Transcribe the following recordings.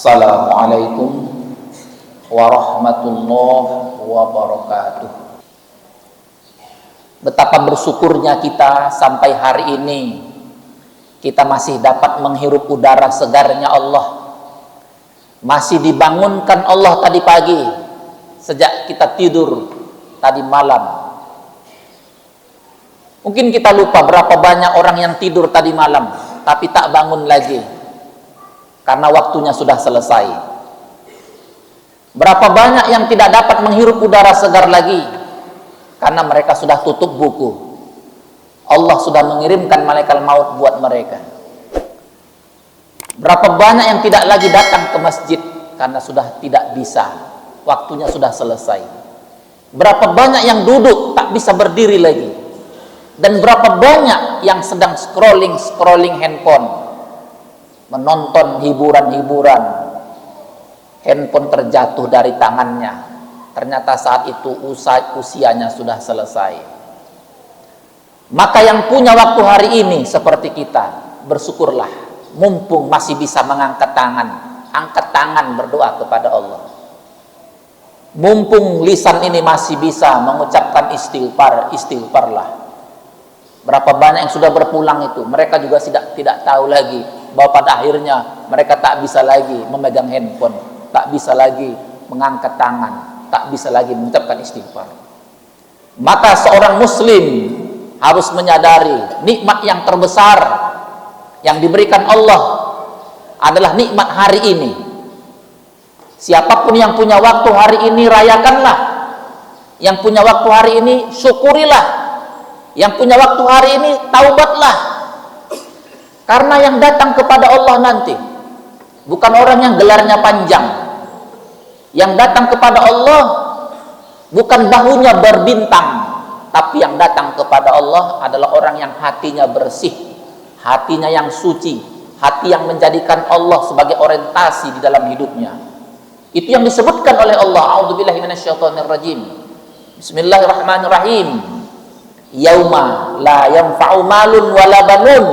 Assalamualaikum warahmatullahi wabarakatuh. Betapa bersyukurnya kita sampai hari ini kita masih dapat menghirup udara segarnya Allah. Masih dibangunkan Allah tadi pagi sejak kita tidur tadi malam. Mungkin kita lupa berapa banyak orang yang tidur tadi malam tapi tak bangun lagi karena waktunya sudah selesai. Berapa banyak yang tidak dapat menghirup udara segar lagi karena mereka sudah tutup buku. Allah sudah mengirimkan malaikat maut buat mereka. Berapa banyak yang tidak lagi datang ke masjid karena sudah tidak bisa, waktunya sudah selesai. Berapa banyak yang duduk tak bisa berdiri lagi. Dan berapa banyak yang sedang scrolling handphone, menonton hiburan-hiburan, handphone terjatuh dari tangannya. Ternyata saat itu usianya sudah selesai. Maka yang punya waktu hari ini seperti kita, bersyukurlah, mumpung masih bisa mengangkat tangan, angkat tangan berdoa kepada Allah. Mumpung lisan ini masih bisa mengucapkan istighfarlah. Berapa banyak yang sudah berpulang itu, mereka juga tidak tahu lagi bahwa pada akhirnya mereka tak bisa lagi memegang handphone, tak bisa lagi mengangkat tangan, tak bisa lagi mengucapkan istighfar. Maka seorang muslim harus menyadari nikmat yang terbesar yang diberikan Allah adalah nikmat hari ini. Siapapun yang punya waktu hari ini, rayakanlah. Yang punya waktu hari ini, syukurilah. Yang punya waktu hari ini, taubatlah. Karena yang datang kepada Allah nanti bukan orang yang gelarnya panjang. Yang datang kepada Allah bukan bahunya berbintang, tapi yang datang kepada Allah adalah orang yang hatinya bersih, hatinya yang suci, hati yang menjadikan Allah sebagai orientasi di dalam hidupnya. Itu yang disebutkan oleh Allah. A'udzubillahi minasyaitonirrajim. Bismillahirrahmanirrahim. Yauma la yanfa'u malun wala banun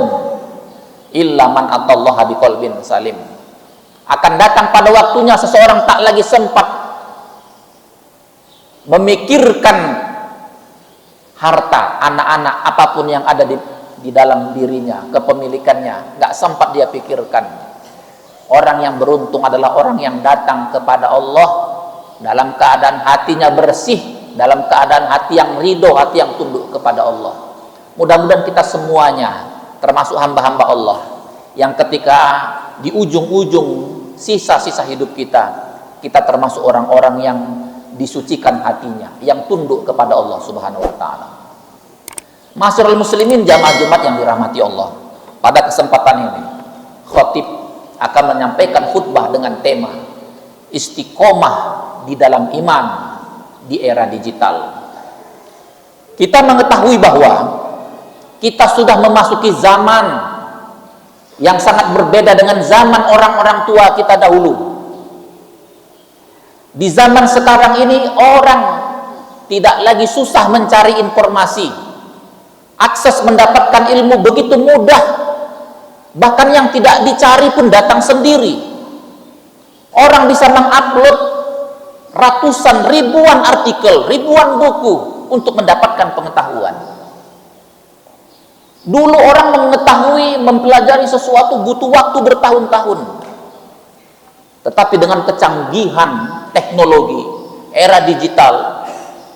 illa man atallaha biqalbin salim. Akan datang pada waktunya seseorang tak lagi sempat memikirkan harta, anak-anak, apapun yang ada di dalam dirinya, kepemilikannya, gak sempat dia pikirkan. Orang yang beruntung adalah orang yang datang kepada Allah dalam keadaan hatinya bersih, dalam keadaan hati yang ridho, hati yang tunduk kepada Allah. Mudah-mudahan kita semuanya termasuk hamba-hamba Allah yang ketika di ujung-ujung sisa-sisa hidup kita termasuk orang-orang yang disucikan hatinya, yang tunduk kepada Allah Subhanahu wa taala. Ma'asyiral muslimin, jamaah Jumat yang dirahmati Allah. Pada kesempatan ini, khatib akan menyampaikan khutbah dengan tema istiqomah di dalam iman di era digital. Kita mengetahui bahwa kita sudah memasuki zaman yang sangat berbeda dengan zaman orang-orang tua kita dahulu. Di zaman sekarang ini orang tidak lagi susah mencari informasi. Akses mendapatkan ilmu begitu mudah. Bahkan yang tidak dicari pun datang sendiri. Orang bisa mengupload ratusan, ribuan artikel, ribuan buku untuk mendapatkan pengetahuan. Dulu orang mengetahui, mempelajari sesuatu butuh waktu bertahun-tahun. Tetapi dengan kecanggihan teknologi, era digital,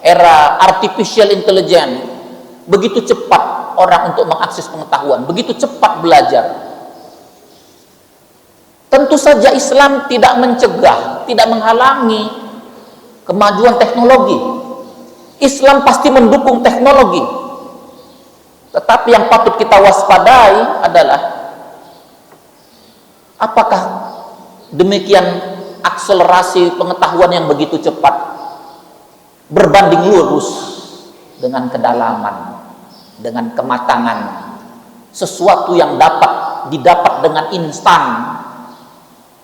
era artificial intelligence, begitu cepat orang untuk mengakses pengetahuan, begitu cepat belajar. Tentu saja Islam tidak mencegah, tidak menghalangi kemajuan teknologi. Islam pasti mendukung teknologi. Tetapi yang patut kita waspadai adalah apakah demikian akselerasi pengetahuan yang begitu cepat berbanding lurus dengan kedalaman, dengan kematangan. Sesuatu yang didapat dengan instan.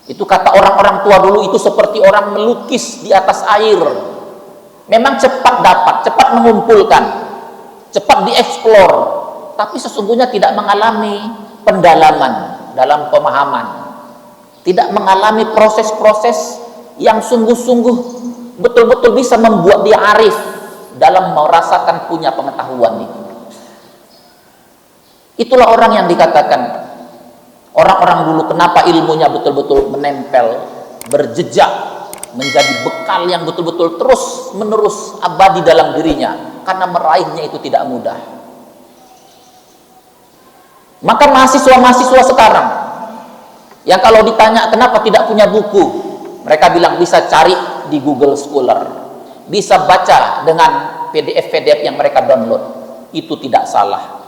Itu kata orang-orang tua dulu, itu seperti orang melukis di atas air. Memang cepat dapat, cepat mengumpulkan, cepat dieksplor, tapi sesungguhnya tidak mengalami pendalaman dalam pemahaman. tidak mengalami proses-proses yang sungguh-sungguh betul-betul bisa membuat dia arif dalam merasakan punya pengetahuan itu. Itulah orang yang dikatakan orang-orang dulu kenapa ilmunya betul-betul menempel, berjejak, menjadi bekal yang betul-betul terus menerus abadi dalam dirinya, karena meraihnya itu tidak mudah. Maka mahasiswa-mahasiswa sekarang yang kalau ditanya kenapa tidak punya buku, mereka bilang bisa cari di Google Scholar, bisa baca dengan PDF-PDF yang mereka download. Itu tidak salah.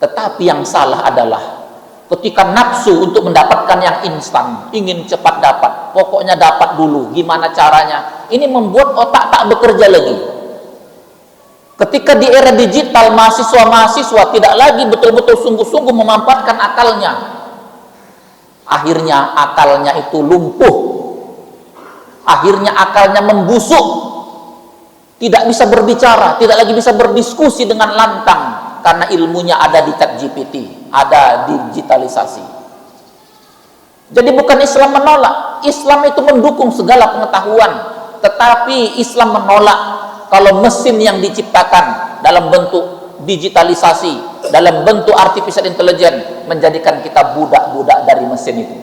Tetapi yang salah adalah ketika nafsu untuk mendapatkan yang instan, ingin cepat dapat, pokoknya dapat dulu, gimana caranya, ini membuat otak tak bekerja lagi. Ketika di era digital, mahasiswa-mahasiswa tidak lagi betul-betul sungguh-sungguh memanfaatkan akalnya, akhirnya akalnya itu lumpuh, akhirnya akalnya membusuk, tidak bisa berbicara, tidak lagi bisa berdiskusi dengan lantang, karena ilmunya ada di ChatGPT, ada digitalisasi. Jadi bukan Islam menolak, Islam itu mendukung segala pengetahuan, tetapi Islam menolak kalau mesin yang diciptakan dalam bentuk digitalisasi, dalam bentuk artificial intelligence, menjadikan kita budak-budak dari mesin itu.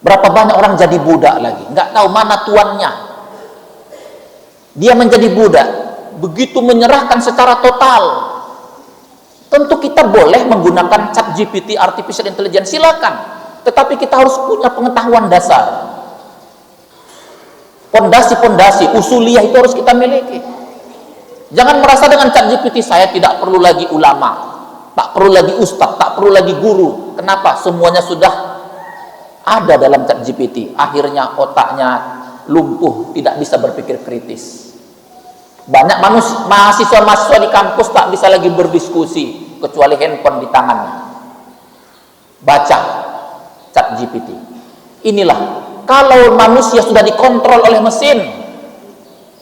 Berapa banyak orang jadi budak lagi, nggak tahu mana tuannya. Dia menjadi budak, begitu menyerahkan secara total. Tentu kita boleh menggunakan ChatGPT, artificial intelligence, silakan. Tetapi kita harus punya pengetahuan dasar. Pondasi-pondasi, usuliyah itu harus kita miliki. Jangan merasa dengan ChatGPT saya tidak perlu lagi ulama, tak perlu lagi ustadz, tak perlu lagi guru. Kenapa? Semuanya sudah ada dalam ChatGPT. Akhirnya otaknya lumpuh, tidak bisa berpikir kritis. Banyak mahasiswa-mahasiswa di kampus tak bisa lagi berdiskusi kecuali handphone di tangannya, baca ChatGPT. Inilah kalau manusia sudah dikontrol oleh mesin,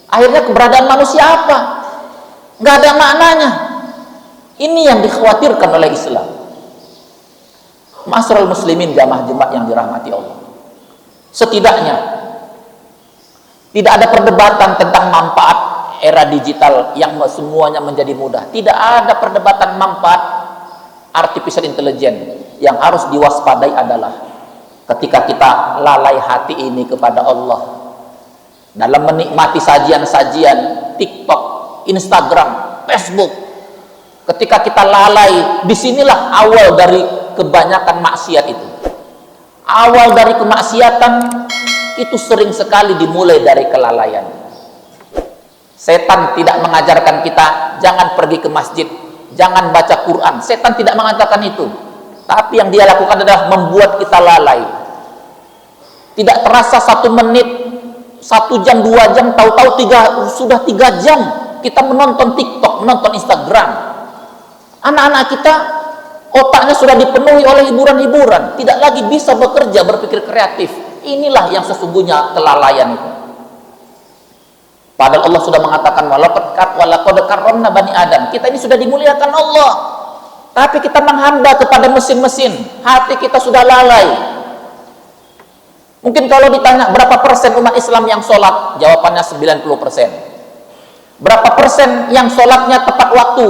akhirnya keberadaan manusia apa? Nggak ada maknanya. Ini yang dikhawatirkan oleh Islam. Ma'asyiral muslimin, jamaah-jemaah yang dirahmati Allah, setidaknya tidak ada perdebatan tentang manfaat era digital yang semuanya menjadi mudah. Tidak ada perdebatan manfaat artificial intelligence. Yang harus diwaspadai adalah ketika kita lalai hati ini kepada Allah dalam menikmati sajian-sajian TikTok, Instagram, Facebook. Ketika kita lalai, disinilah awal dari kebanyakan maksiat itu. Awal dari kemaksiatan itu sering sekali dimulai dari kelalaian. Setan tidak mengajarkan kita jangan pergi ke masjid, jangan baca Quran. Setan tidak mengatakan itu. Tapi yang dia lakukan adalah membuat kita lalai. Tidak terasa 1 menit, 1 jam, 2 jam, tahu-tahu sudah 3 jam kita menonton TikTok, menonton Instagram. Anak-anak kita otaknya sudah dipenuhi oleh hiburan-hiburan, tidak lagi bisa bekerja, berpikir kreatif. Inilah yang sesungguhnya kelalaian itu. Padahal Allah sudah mengatakan walaqad karramna bani Adam. Kita ini sudah dimuliakan Allah. Tapi kita menghamba kepada mesin-mesin. Hati kita sudah lalai. Mungkin kalau ditanya berapa persen umat Islam yang sholat, jawabannya 90%. Berapa persen yang sholatnya tepat waktu?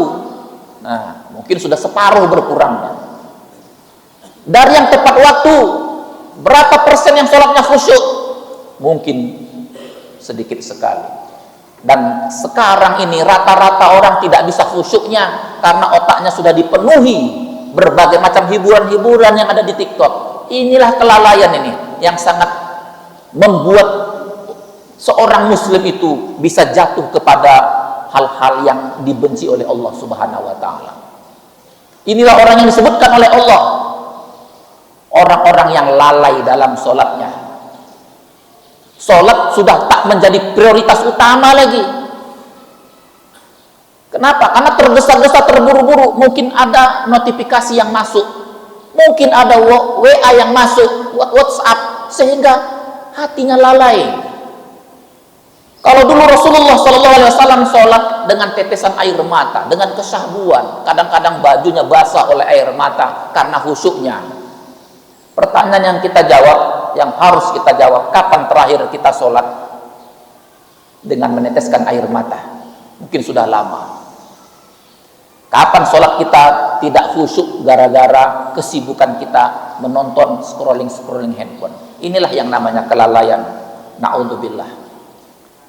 Nah, mungkin sudah separuh berkurang. Dari yang tepat waktu, berapa persen yang sholatnya khusyuk? Mungkin sedikit sekali. Dan sekarang ini rata-rata orang tidak bisa khusyuknya karena otaknya sudah dipenuhi berbagai macam hiburan-hiburan yang ada di TikTok. Inilah kelalaian ini yang sangat membuat seorang muslim itu bisa jatuh kepada hal-hal yang dibenci oleh Allah Subhanahu wa taala. Inilah orang yang disebutkan oleh Allah, orang-orang yang lalai dalam sholatnya. Sholat sudah tak menjadi prioritas utama lagi. Kenapa? Karena tergesa-gesa, terburu-buru. Mungkin ada notifikasi yang masuk, mungkin ada WA yang masuk, WhatsApp, sehingga hatinya lalai. Kalau dulu Rasulullah SAW sholat dengan tetesan air mata, dengan kesahbuan, kadang-kadang bajunya basah oleh air mata karena khusyuknya. Pertanyaan yang kita jawab, yang harus kita jawab, kapan terakhir kita sholat dengan meneteskan air mata? Mungkin sudah lama. Kapan sholat kita tidak khusyuk gara-gara kesibukan kita menonton scrolling handphone? Inilah yang namanya kelalaian. Na'udzubillah.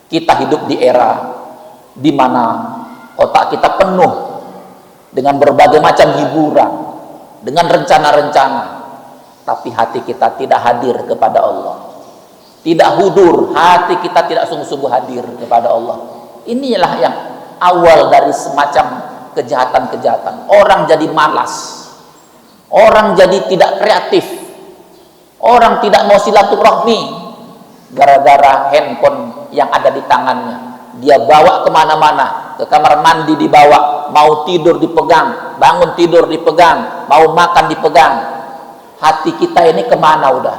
Kita hidup di era di mana otak kita penuh dengan berbagai macam hiburan, dengan rencana-rencana, tapi hati kita tidak hadir kepada Allah. Tidak hudur, hati kita tidak sungguh-sungguh hadir kepada Allah. Inilah yang awal dari semacam kejahatan-kejahatan. Orang jadi malas, orang jadi tidak kreatif, orang tidak mau silaturahmi gara-gara handphone yang ada di tangannya. Dia bawa kemana-mana, ke kamar mandi dibawa, mau tidur dipegang, bangun tidur dipegang, mau makan dipegang. Hati kita ini kemana udah?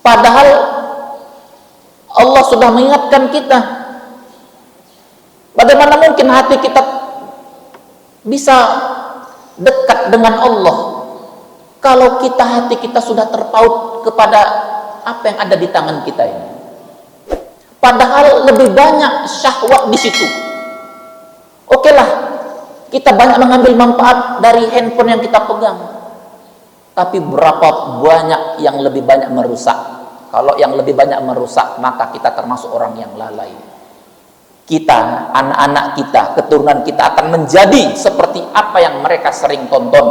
Padahal Allah sudah mengingatkan kita. Bagaimana mungkin hati kita bisa dekat dengan Allah kalau hati kita sudah terpaut kepada apa yang ada di tangan kita ini? Padahal lebih banyak syahwat di situ. Oke lah, kita banyak mengambil manfaat dari handphone yang kita pegang. Tapi berapa banyak yang lebih banyak merusak? Kalau yang lebih banyak merusak, maka kita termasuk orang yang lalai. Kita, anak-anak kita, keturunan kita akan menjadi seperti apa yang mereka sering tonton.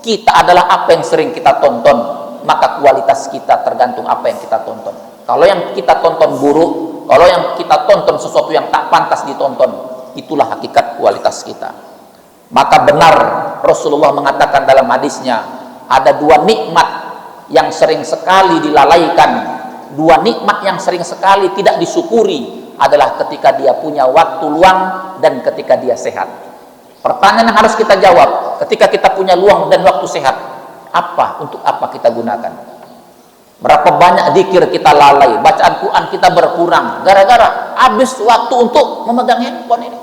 Kita adalah apa yang sering kita tonton, maka kualitas kita tergantung apa yang kita tonton. Kalau yang kita tonton buruk, kalau yang kita tonton sesuatu yang tak pantas ditonton, itulah hakikat kualitas kita. Maka benar Rasulullah mengatakan dalam hadisnya, ada dua nikmat yang sering sekali dilalaikan, dua nikmat yang sering sekali tidak disyukuri adalah ketika dia punya waktu luang dan ketika dia sehat. Pertanyaan yang harus kita jawab, ketika kita punya luang dan waktu sehat, untuk apa kita gunakan? Berapa banyak zikir kita lalai, bacaan Quran kita berkurang gara-gara habis waktu untuk memegang handphone ini.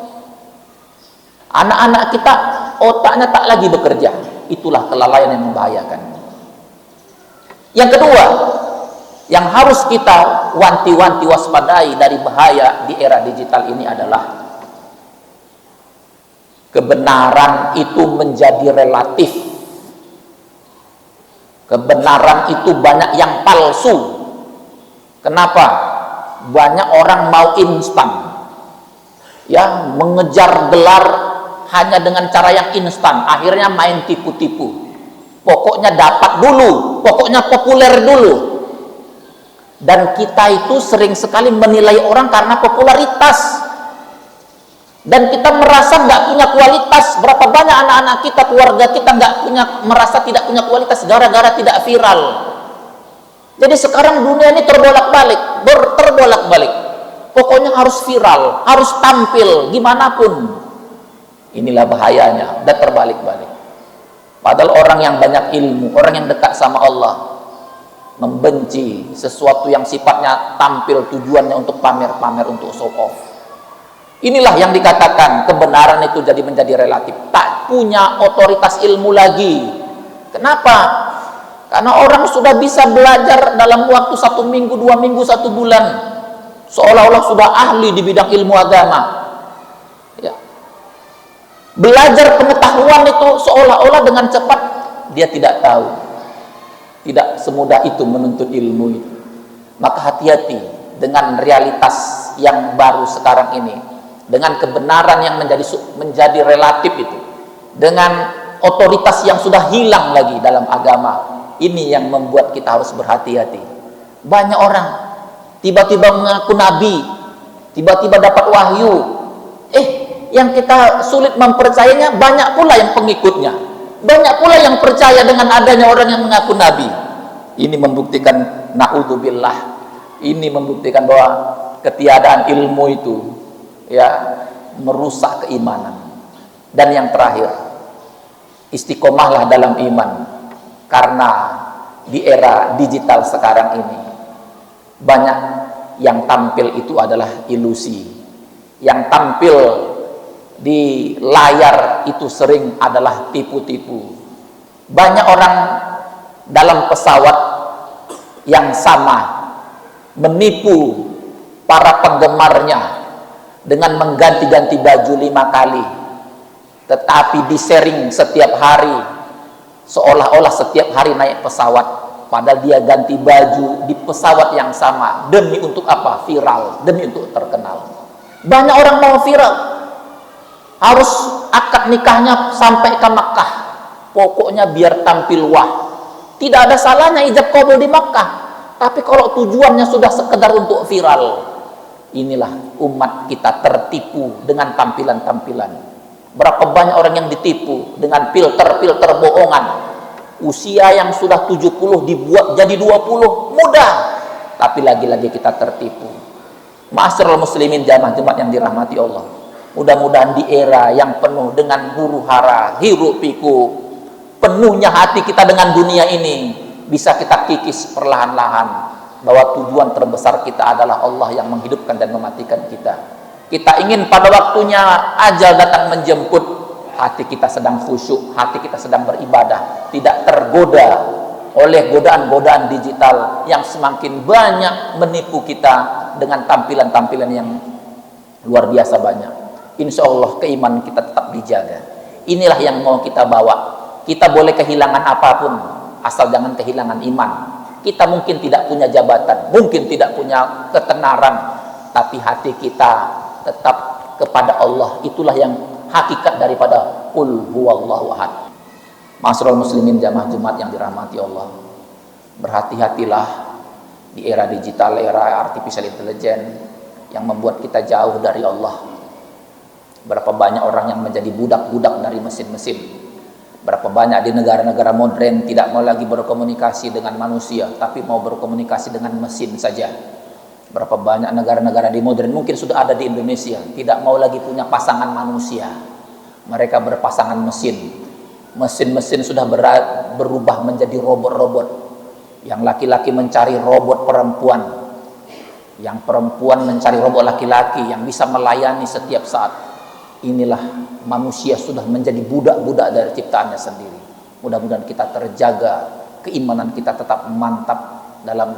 Anak-anak kita otaknya tak lagi bekerja. Itulah kelalaian yang membahayakan. Yang kedua, yang harus kita wanti-wanti waspadai dari bahaya di era digital ini adalah kebenaran itu menjadi relatif. Kebenaran itu banyak yang palsu. Kenapa? Banyak orang mau instan, ya, mengejar gelar hanya dengan cara yang instan, akhirnya main tipu-tipu. Pokoknya dapat dulu, pokoknya populer dulu. Dan kita itu sering sekali menilai orang karena popularitas. Dan kita merasa nggak punya kualitas. Berapa banyak anak-anak kita, keluarga kita merasa tidak punya kualitas gara-gara tidak viral. Jadi sekarang dunia ini terbolak-balik, terbolak-balik. Pokoknya harus viral, harus tampil, gimana pun. Inilah bahayanya, dan terbalik-balik. Padahal orang yang banyak ilmu, orang yang dekat sama Allah, membenci sesuatu yang sifatnya tampil, tujuannya untuk pamer-pamer, untuk show off. Inilah yang dikatakan kebenaran itu menjadi relatif, tak punya otoritas ilmu lagi. Kenapa? Karena orang sudah bisa belajar dalam waktu 1 minggu, 2 minggu, 1 bulan, seolah-olah sudah ahli di bidang ilmu agama. Ya. Belajar pengetahuan itu seolah-olah dengan cepat, dia tidak tahu. Tidak semudah itu menuntut ilmu itu. Maka hati-hati dengan realitas yang baru sekarang ini, dengan kebenaran yang menjadi relatif itu, dengan otoritas yang sudah hilang lagi dalam agama. Ini yang membuat kita harus berhati-hati. Banyak orang tiba-tiba mengaku nabi, tiba-tiba dapat wahyu, yang kita sulit mempercayainya banyak pula yang pengikutnya, banyak pula yang percaya dengan adanya orang yang mengaku nabi. Ini membuktikan, na'udzubillah, ini membuktikan bahwa ketiadaan ilmu itu, ya, merusak keimanan. Dan yang terakhir, istiqomahlah dalam iman, karena di era digital sekarang ini banyak yang tampil itu adalah ilusi, yang tampil di layar itu sering adalah tipu-tipu. Banyak orang dalam pesawat yang sama menipu para penggemarnya dengan mengganti-ganti baju 5 kali, tetapi di-sharing setiap hari, seolah-olah setiap hari naik pesawat, padahal dia ganti baju di pesawat yang sama. Demi untuk apa? Viral, demi untuk terkenal. Banyak orang mau viral, harus akad nikahnya sampai ke Makkah, pokoknya biar tampil wah. Tidak ada salahnya ijab kabul di Makkah, tapi kalau tujuannya sudah sekedar untuk viral, inilah umat kita tertipu dengan tampilan-tampilan. Berapa banyak orang yang ditipu dengan filter-filter bohongan. Usia yang sudah 70 dibuat jadi 20, mudah, tapi lagi-lagi kita tertipu. Ma'asyiral muslimin jamaah Jumat yang dirahmati Allah, mudah-mudahan di era yang penuh dengan huru hara, hiruk pikuk, penuhnya hati kita dengan dunia ini, bisa kita kikis perlahan-lahan bahwa tujuan terbesar kita adalah Allah yang menghidupkan dan mematikan kita. Kita ingin pada waktunya ajal datang menjemput, hati kita sedang khusyuk, hati kita sedang beribadah, tidak tergoda oleh godaan-godaan digital yang semakin banyak menipu kita dengan tampilan-tampilan yang luar biasa banyak. Insya Allah keimanan kita tetap dijaga. Inilah yang mau kita bawa. Kita boleh kehilangan apapun, asal jangan kehilangan iman. Kita mungkin tidak punya jabatan, mungkin tidak punya ketenaran, tapi hati kita tetap kepada Allah. Itulah yang hakikat daripada qul huwallahu ahad. Ma'asyiral muslimin jamaah Jumat yang dirahmati Allah, berhati-hatilah di era digital, era artificial intelligence yang membuat kita jauh dari Allah. Berapa banyak orang yang menjadi budak-budak dari mesin-mesin. Berapa banyak di negara-negara modern tidak mau lagi berkomunikasi dengan manusia, tapi mau berkomunikasi dengan mesin saja. Berapa banyak negara-negara di modern, mungkin sudah ada di Indonesia, tidak mau lagi punya pasangan manusia. Mereka berpasangan mesin. Mesin-mesin sudah berubah menjadi robot-robot. Yang laki-laki mencari robot perempuan, yang perempuan mencari robot laki-laki yang bisa melayani setiap saat. Inilah manusia sudah menjadi budak-budak dari ciptaannya sendiri. Mudah-mudahan kita terjaga, keimanan kita tetap mantap dalam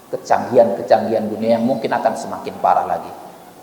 kecanggihan-kecanggihan dunia yang mungkin akan semakin parah lagi.